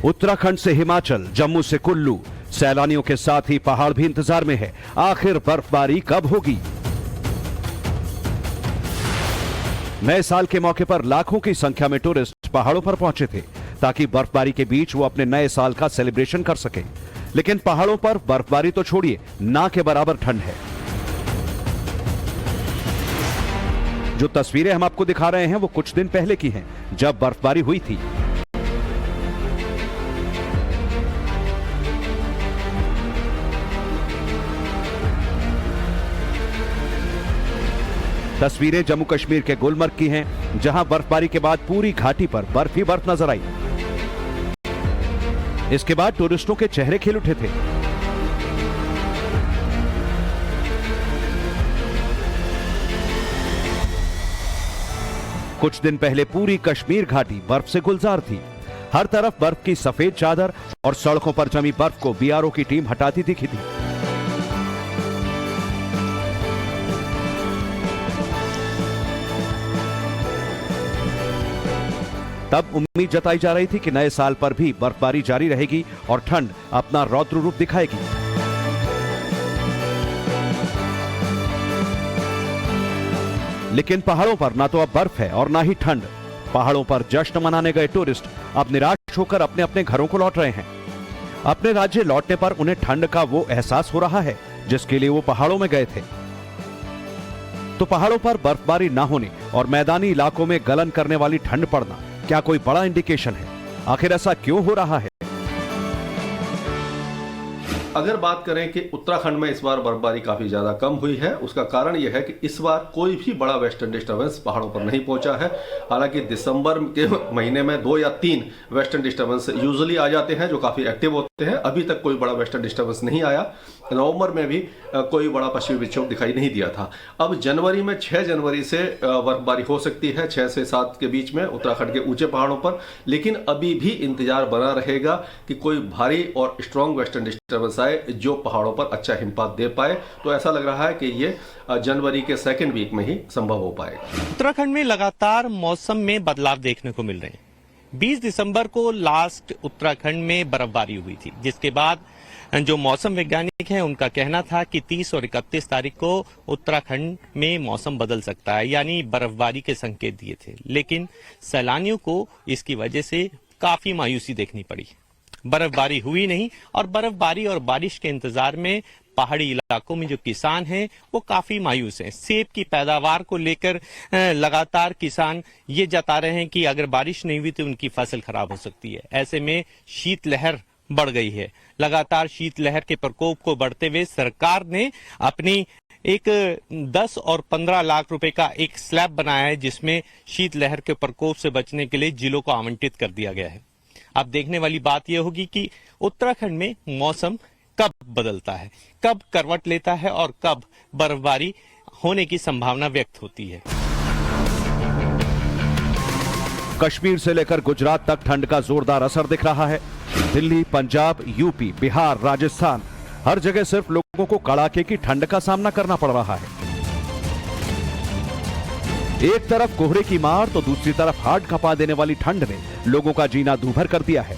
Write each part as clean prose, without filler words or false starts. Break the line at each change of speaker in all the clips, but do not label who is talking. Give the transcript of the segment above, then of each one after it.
उत्तराखंड से हिमाचल, जम्मू से कुल्लू, सैलानियों के साथ ही पहाड़ भी इंतजार में है। आखिर बर्फबारी कब होगी? नए साल के मौके पर लाखों की संख्या में टूरिस्ट पहाड़ों पर पहुंचे थे ताकि बर्फबारी के बीच वो अपने नए साल का सेलिब्रेशन कर सके। लेकिन पहाड़ों पर बर्फबारी तो छोड़िए, ना के बराबर ठंड है। जो तस्वीरें हम आपको दिखा रहे हैं वो कुछ दिन पहले की हैं, जब बर्फबारी हुई थी। तस्वीरें जम्मू कश्मीर के गुलमर्ग की हैं, जहां बर्फबारी के बाद पूरी घाटी पर बर्फ ही बर्फ नजर आई। इसके बाद टूरिस्टों के चेहरे खिल उठे थे। कुछ दिन पहले पूरी कश्मीर घाटी बर्फ से गुलजार थी। हर तरफ बर्फ की सफेद चादर और सड़कों पर जमी बर्फ को बीआरओ की टीम हटाती दिखी थी। तब उम्मीद जताई जा रही थी कि नए साल पर भी बर्फबारी जारी रहेगी और ठंड अपना रौद्र रूप दिखाएगी। लेकिन पहाड़ों पर ना तो अब बर्फ है और ना ही ठंड। पहाड़ों पर जश्न मनाने गए टूरिस्ट अब निराश होकर अपने अपने घरों को लौट रहे हैं। अपने राज्य लौटने पर उन्हें ठंड का वो एहसास हो रहा है जिसके लिए वो पहाड़ों में गए थे। तो पहाड़ों पर बर्फबारी ना होने और मैदानी इलाकों में गलन करने वाली ठंड पड़ना क्या कोई बड़ा इंडिकेशन है? आखिर ऐसा क्यों हो रहा है?
अगर बात करें कि उत्तराखंड में इस बार बर्फबारी काफी ज्यादा कम हुई है, उसका कारण यह है कि इस बार कोई भी बड़ा वेस्टर्न डिस्टर्बेंस पहाड़ों पर नहीं पहुंचा है। हालांकि दिसंबर के महीने में 2 या 3 वेस्टर्न डिस्टर्बेंस यूजुअली आ जाते हैं जो काफी एक्टिव होते हैं। अभी तक कोई बड़ा वेस्टर्न डिस्टर्बेंस नहीं आया। नवंबर में भी कोई बड़ा पश्चिमी विक्षोभ दिखाई नहीं दिया था। अब जनवरी में 6 जनवरी से बर्फबारी हो सकती है 6 से 7 के बीच में उत्तराखंड के ऊंचे पहाड़ों पर। लेकिन अभी भी इंतजार बना रहेगा कि कोई भारी और स्ट्रॉन्ग वेस्टर्न डिस्टर्बेंस आए जो पहाड़ों पर अच्छा हिमपात दे पाए। तो ऐसा लग रहा है कि ये जनवरी के सेकेंड वीक में ही संभव हो पाएगा।
उत्तराखंड में लगातार मौसम में बदलाव देखने को मिल रहे हैं। 20 दिसंबर को लास्ट उत्तराखंड में बर्फबारी हुई थी, जिसके बाद जो मौसम वैज्ञानिक हैं उनका कहना था कि 30 और 31 तारीख को उत्तराखंड में मौसम बदल सकता है, यानी बर्फबारी के संकेत दिए थे। लेकिन सैलानियों को इसकी वजह से काफी मायूसी देखनी पड़ी। बर्फबारी हुई नहीं और बर्फबारी और बारिश के इंतजार में पहाड़ी इलाकों में जो किसान हैं वो काफी मायूस हैं। सेब की पैदावार को लेकर लगातार किसान ये जता रहे हैं कि अगर बारिश नहीं हुई तो उनकी फसल खराब हो सकती है। ऐसे में शीतलहर बढ़ गई है। लगातार शीतलहर के प्रकोप को बढ़ते हुए सरकार ने अपनी एक 10 और 15 लाख रुपए का एक स्लैब बनाया है, जिसमें शीतलहर के प्रकोप से बचने के लिए जिलों को आवंटित कर दिया गया है। अब देखने वाली बात यह होगी कि उत्तराखंड में मौसम कब बदलता है, कब करवट लेता है और कब बर्फबारी होने की संभावना व्यक्त होती है।
कश्मीर से लेकर गुजरात तक ठंड का जोरदार असर दिख रहा है। दिल्ली, पंजाब, यूपी, बिहार, राजस्थान, हर जगह सिर्फ लोगों को कड़ाके की ठंड का सामना करना पड़ रहा है। एक तरफ कोहरे की मार तो दूसरी तरफ हार्ड कपा देने वाली ठंड ने लोगों का जीना दूभर कर दिया है।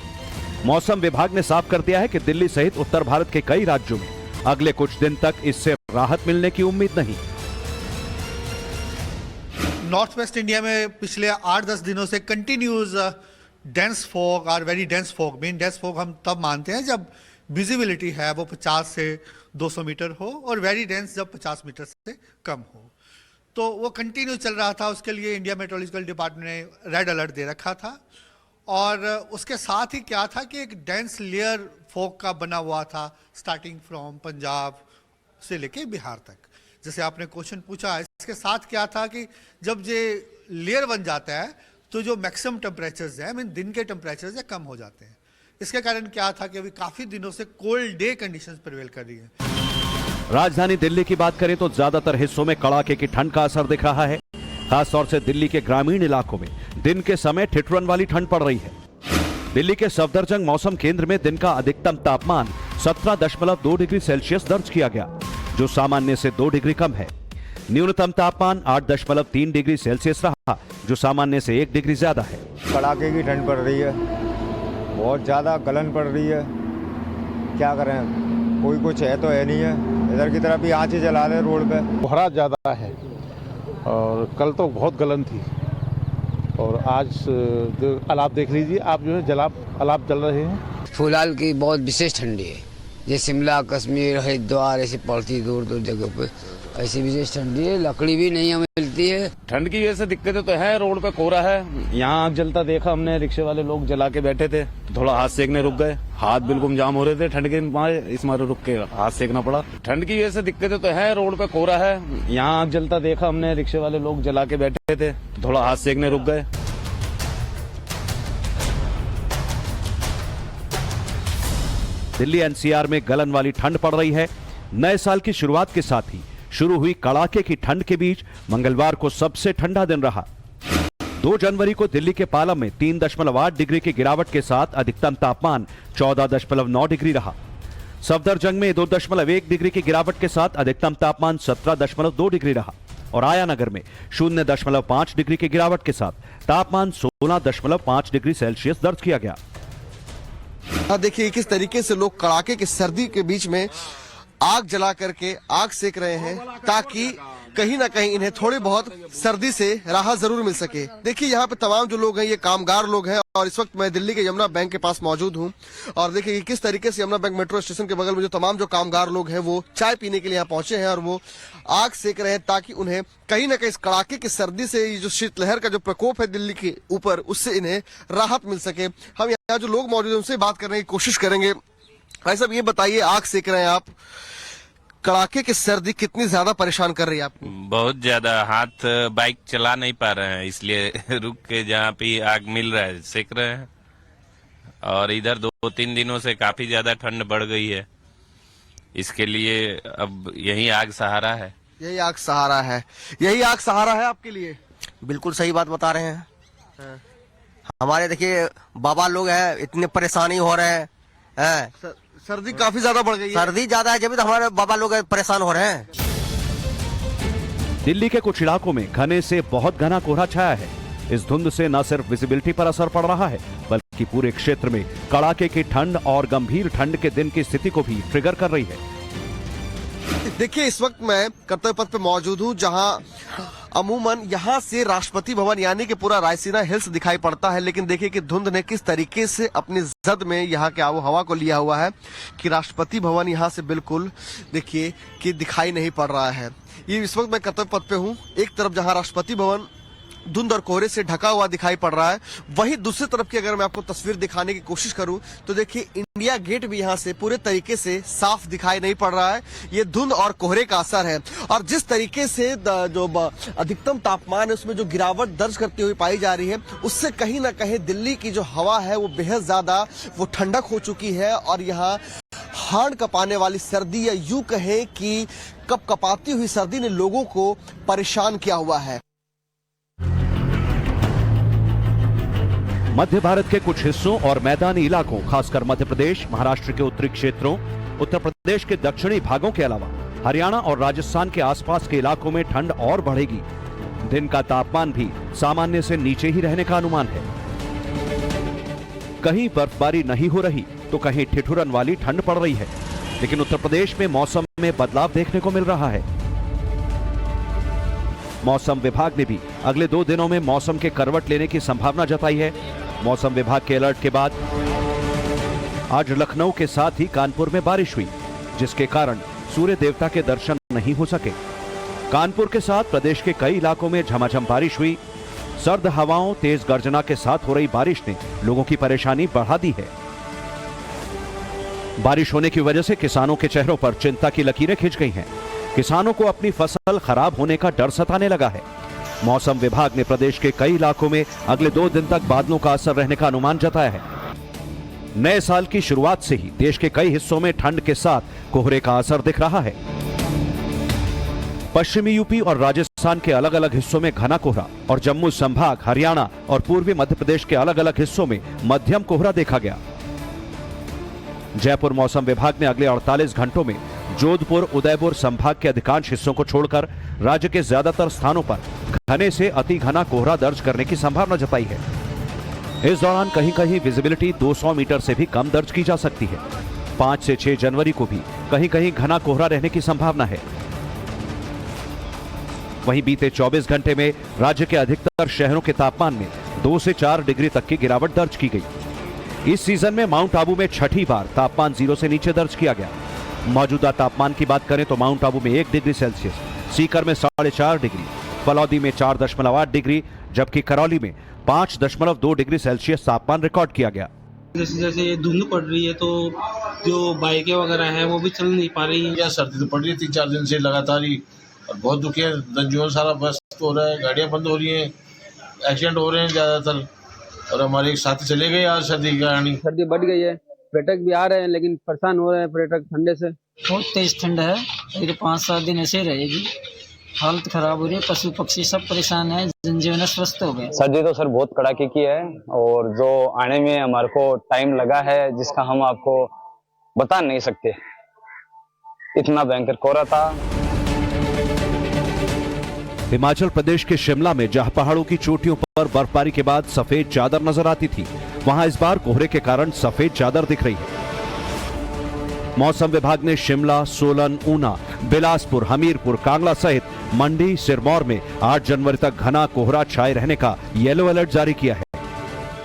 मौसम विभाग ने साफ कर दिया है कि दिल्ली सहित उत्तर भारत के कई राज्यों में अगले कुछ दिन तक इससे राहत मिलने की उम्मीद नहीं।
नॉर्थ वेस्ट इंडिया में पिछले 8-10 दिनों से कंटिन्यूज डेंस फॉग और very dense fog, main dense fog हम तब मानते हैं जब विजिबिलिटी है वो 50 से 200 मीटर हो और वेरी डेंस जब 50 मीटर से कम हो। तो वो कंटिन्यू चल रहा था। उसके लिए इंडिया मेट्रोलॉजिकल डिपार्टमेंट ने रेड अलर्ट दे रखा था। और उसके साथ ही क्या था कि एक डेंस लेयर फॉग का बना हुआ था स्टार्टिंग फ्रॉम पंजाब से लेके बिहार तक। जैसे आपने क्वेश्चन पूछा, इसके साथ क्या था कि जब ये लेयर बन जाता है तो जो मैक्सिमम टेम्परेचर्स है, मीन दिन के टेम्परेचर्स है, कम हो जाते हैं। इसके कारण क्या था कि अभी काफी दिनों से कोल्ड डे कंडीशंस प्रिवेल कर रही है।
राजधानी दिल्ली की बात करें तो ज्यादातर हिस्सों में कड़ाके की ठंड का असर दिख रहा है। खासतौर से दिल्ली के ग्रामीण इलाकों में दिन के समय ठिठुरन वाली ठंड पड़ रही है। दिल्ली के सफदरजंग मौसम केंद्र में दिन का अधिकतम तापमान 17.2 डिग्री सेल्सियस दर्ज किया गया, जो सामान्य से 2 डिग्री कम है। न्यूनतम तापमान 8.3 डिग्री सेल्सियस रहा, जो सामान्य से 1 डिग्री ज्यादा है।
कड़ाके की ठंड पड़ रही है बहुत ज़्यादा गलन पड़ रही है, क्या करें, कोई कुछ है तो है नहीं है। इधर की तरफ भी आँचें जला रहे रोड पे।
कोहरा ज़्यादा है और कल तो बहुत गलन थी और आज अलाप देख लीजिए आप, जो है अलाप जल रहे हैं।
फिलहाल की बहुत विशेष ठंडी है, जैसे शिमला, कश्मीर, हरिद्वार ऐसे पड़ती दूर दूर जगह पे ऐसी विशेष ठंडी है। लकड़ी भी नहीं हमें मिलती है।
ठंड की वजह से दिक्कतें तो है, रोड पे कोहरा है। यहाँ आग जलता देखा हमने, रिक्शे वाले लोग जला के बैठे थे, थोड़ा हाथ सेकने रुक गए, हाथ बिल्कुल जाम हो रहे थे ठंड के मारे, इस मारे रुक के हाथ सेकना पड़ा। ठंड की वजह से दिक्कतें तो है, रोड पे कोहरा है। यहाँ आग जलता देखा हमने, रिक्शे वाले लोग जला के बैठे थे, थोड़ा हाथ सेकने रुक गए।
दिल्ली एनसीआर में गलन वाली ठंड पड़ रही है। नए साल की शुरुआत के साथ ही शुरू हुई कड़ाके की ठंड के बीच मंगलवार को सबसे ठंडा दिन रहा। 2 जनवरी को दिल्ली के पालम में 3.8 डिग्री की गिरावट के साथ अधिकतम तापमान 14.9 डिग्री रहा। सफदरजंग में 2.1 डिग्री की गिरावट के साथ अधिकतम तापमान 17.2 डिग्री रहा और आयानगर में 0.5 डिग्री की गिरावट के साथ तापमान 16.5 डिग्री सेल्सियस दर्ज किया गया।
देखिए किस तरीके से लोग कड़ाके की सर्दी के बीच में आग जला करके आग सेक रहे हैं ताकि कहीं ना कहीं इन्हें थोड़ी बहुत सर्दी से राहत जरूर मिल सके। देखिए यहाँ पे तमाम जो लोग हैं ये कामगार लोग हैं और इस वक्त मैं दिल्ली के यमुना बैंक के पास मौजूद हूँ और देखिए किस तरीके से यमुना बैंक मेट्रो स्टेशन के बगल में जो तमाम जो कामगार लोग हैं वो चाय पीने के लिए यहाँ पहुंचे हैं और वो आग सेक रहे हैं ताकि उन्हें कहीं ना कहीं इस कड़ाके की सर्दी से ये जो शीतलहर का जो प्रकोप है दिल्ली के ऊपर उससे इन्हें राहत मिल सके। हम यहाँ जो लोग मौजूद हैं उनसे बात करने की कोशिश करेंगे। भाई साहब ये बताइए, आग सेक रहे हैं आप, कड़ाके की सर्दी कितनी ज्यादा परेशान कर रही है आपको?
बहुत ज्यादा, हाथ बाइक चला नहीं पा रहे हैं इसलिए रुक के जहाँ पे आग मिल रहा है सेक रहे हैं। और इधर 2-3 दिनों से काफी ज्यादा ठंड बढ़ गई है, इसके लिए अब यही आग सहारा है।
यही आग सहारा है, यही आग सहारा है आपके लिए।
बिल्कुल सही बात बता रहे हैं। हमारे देखिए बाबा लोग हैं, इतने परेशानी हो रहे हैं।
सर्दी काफी ज्यादा बढ़ गई है।
सर्दी ज्यादा है जब तो हमारे बाबा लोग परेशान हो रहे हैं।
दिल्ली के कुछ इलाकों में घने से बहुत घना कोहरा छाया है। इस धुंध से न सिर्फ विजिबिलिटी पर असर पड़ रहा है बल्कि पूरे क्षेत्र में कड़ाके की ठंड और गंभीर ठंड के दिन की स्थिति को भी ट्रिगर कर रही है।
देखिए इस वक्त मैं कर्तव्य पथ पे मौजूद हूँ जहां अमूमन यहाँ से राष्ट्रपति भवन यानी कि पूरा रायसीना हिल्स दिखाई पड़ता है, लेकिन देखिए कि धुंध ने किस तरीके से अपनी जद में यहाँ के आबो हवा को लिया हुआ है कि राष्ट्रपति भवन यहाँ से बिल्कुल देखिए कि दिखाई नहीं पड़ रहा है। ये इस वक्त मैं कर्तव्य पथ पे हूँ, एक तरफ जहाँ राष्ट्रपति भवन धुंध और कोहरे से ढका हुआ दिखाई पड़ रहा है, वहीं दूसरी तरफ की अगर मैं आपको तस्वीर दिखाने की कोशिश करूं तो देखिए इंडिया गेट भी यहां से पूरे तरीके से साफ दिखाई नहीं पड़ रहा है। ये धुंध और कोहरे का असर है और जिस तरीके से जो अधिकतम तापमान है उसमें जो गिरावट दर्ज करती हुई पाई जा रही है उससे कहीं ना कहीं दिल्ली की जो हवा है वो बेहद ज्यादा वो ठंडक हो चुकी है और यहाँ हाड़ कपाने वाली सर्दी या यूं कहें कि कप कपाती हुई सर्दी ने लोगों को परेशान किया हुआ है।
मध्य भारत के कुछ हिस्सों और मैदानी इलाकों खासकर मध्य प्रदेश, महाराष्ट्र के उत्तरी क्षेत्रों, उत्तर प्रदेश के दक्षिणी भागों के अलावा हरियाणा और राजस्थान के आसपास के इलाकों में ठंड और बढ़ेगी। दिन का तापमान भी सामान्य से नीचे ही रहने का अनुमान है। कहीं बर्फबारी नहीं हो रही तो कहीं ठिठुरन वाली ठंड पड़ रही है, लेकिन उत्तर प्रदेश में मौसम में बदलाव देखने को मिल रहा है। मौसम विभाग ने भी अगले 2 दिनों में मौसम के करवट लेने की संभावना जताई है। मौसम विभाग के अलर्ट के बाद आज लखनऊ के साथ ही कानपुर में बारिश हुई, जिसके कारण सूर्य देवता के दर्शन नहीं हो सके। कानपुर के साथ प्रदेश के कई इलाकों में झमाझम बारिश हुई। सर्द हवाओं, तेज गर्जना के साथ हो रही बारिश ने लोगों की परेशानी बढ़ा दी है। बारिश होने की वजह से किसानों के चेहरों पर चिंता की लकीरें खिंच गई हैं। किसानों को अपनी फसल खराब होने का डर सताने लगा है। मौसम विभाग ने प्रदेश के कई इलाकों में अगले 2 दिन तक बादलों का असर रहने का अनुमान जताया है। नए साल की शुरुआत से ही देश के कई हिस्सों में ठंड के साथ कोहरे का असर दिख रहा है। पश्चिमी यूपी और राजस्थान के अलग अलग हिस्सों में घना कोहरा और जम्मू संभाग, हरियाणा और पूर्वी मध्य प्रदेश के अलग अलग हिस्सों में मध्यम कोहरा देखा गया। जयपुर मौसम विभाग ने अगले 48 घंटों में जोधपुर, उदयपुर संभाग के अधिकांश हिस्सों को छोड़कर राज्य के ज्यादातर स्थानों पर घने से अति घना कोहरा दर्ज करने की संभावना जताई है। इस दौरान कहीं कहीं विजिबिलिटी 200 मीटर से भी कम दर्ज की जा सकती है। 5 से 6 जनवरी को भी कहीं कहीं घना कोहरा रहने की संभावना है। वहीं बीते 24 घंटे में राज्य के अधिकतर शहरों के तापमान में 2 से 4 डिग्री तक की गिरावट दर्ज की गई। इस सीजन में माउंट आबू में छठी बार तापमान 0 से नीचे दर्ज किया गया। मौजूदा तापमान की बात करें तो माउंट आबू में 1 डिग्री सेल्सियस, सीकर में 4.5 डिग्री, फलौदी में 4.8 डिग्री, जबकि करौली में 5.2 डिग्री सेल्सियस तापमान रिकॉर्ड किया गया।
जैसे जैसे ये धुंध पड़ रही है तो जो बाइकें वगैरह हैं वो भी चल नहीं पा रही हैं।
सर्दी तो पड़ रही है 3-4 दिन से लगातार ही, और बहुत दुखी है। जनजीवन सारा व्यस्त हो रहा है, गाड़ियां बंद हो रही हैं, एक्सीडेंट हो रहे हैं ज़्यादातर। और हमारे एक साथी चले गए आज सर्दी के कारण।
सर्दी बढ़ गई है, पर्यटक भी आ रहे हैं लेकिन परेशान हो रहे हैं पर्यटक ठंडे से।
बहुत तेज ठंड है, ये 5-7 दिन ऐसे ही रहेगी। हालत खराब हो रही है, पशु पक्षी सब परेशान है, जनजीवन स्वस्थ हो गए।
सर्दी तो सर बहुत कड़ाके की है, और जो आने में हमारे को टाइम लगा है जिसका हम आपको बता नहीं सकते, इतना भयंकर कोहरा था।
हिमाचल प्रदेश के शिमला में जहां पहाड़ों की चोटियों पर बर्फबारी के बाद सफेद चादर नजर आती थी, वहां इस बार कोहरे के कारण सफेद चादर दिख रही है। मौसम विभाग ने शिमला, सोलन, ऊना, बिलासपुर, हमीरपुर, कांगड़ा सहित मंडी, सिरमौर में 8 जनवरी तक घना कोहरा छाए रहने का येलो अलर्ट जारी किया है।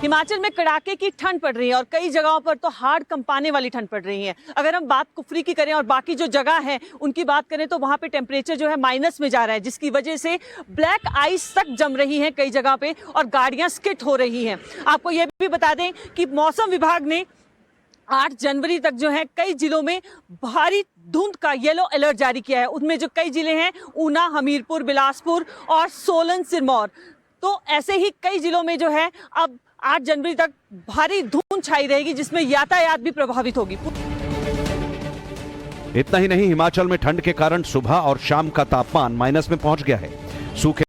हिमाचल में कड़ाके की ठंड पड़ रही है और कई जगहों पर तो हाड़ कंपाने वाली ठंड पड़ रही है। अगर हम बात कुफरी की करें और बाकी जो जगह है उनकी बात करें तो वहां पे टेम्परेचर जो है माइनस में जा रहा है, जिसकी वजह से ब्लैक आइस तक जम रही है कई जगह पे और गाड़ियां स्किड हो रही हैं। आपको यह भी बता दें कि मौसम विभाग ने 8 जनवरी तक जो है कई जिलों में भारी धुंध का येलो अलर्ट जारी किया है। उनमें जो कई जिले हैं ऊना, हमीरपुर, बिलासपुर और सोलन, सिरमौर, तो ऐसे ही कई जिलों में जो है अब 8 जनवरी तक भारी धुंध छाई रहेगी, जिसमें यातायात भी प्रभावित होगी।
इतना ही नहीं, हिमाचल में ठंड के कारण सुबह और शाम का तापमान माइनस में पहुंच गया है। सूखे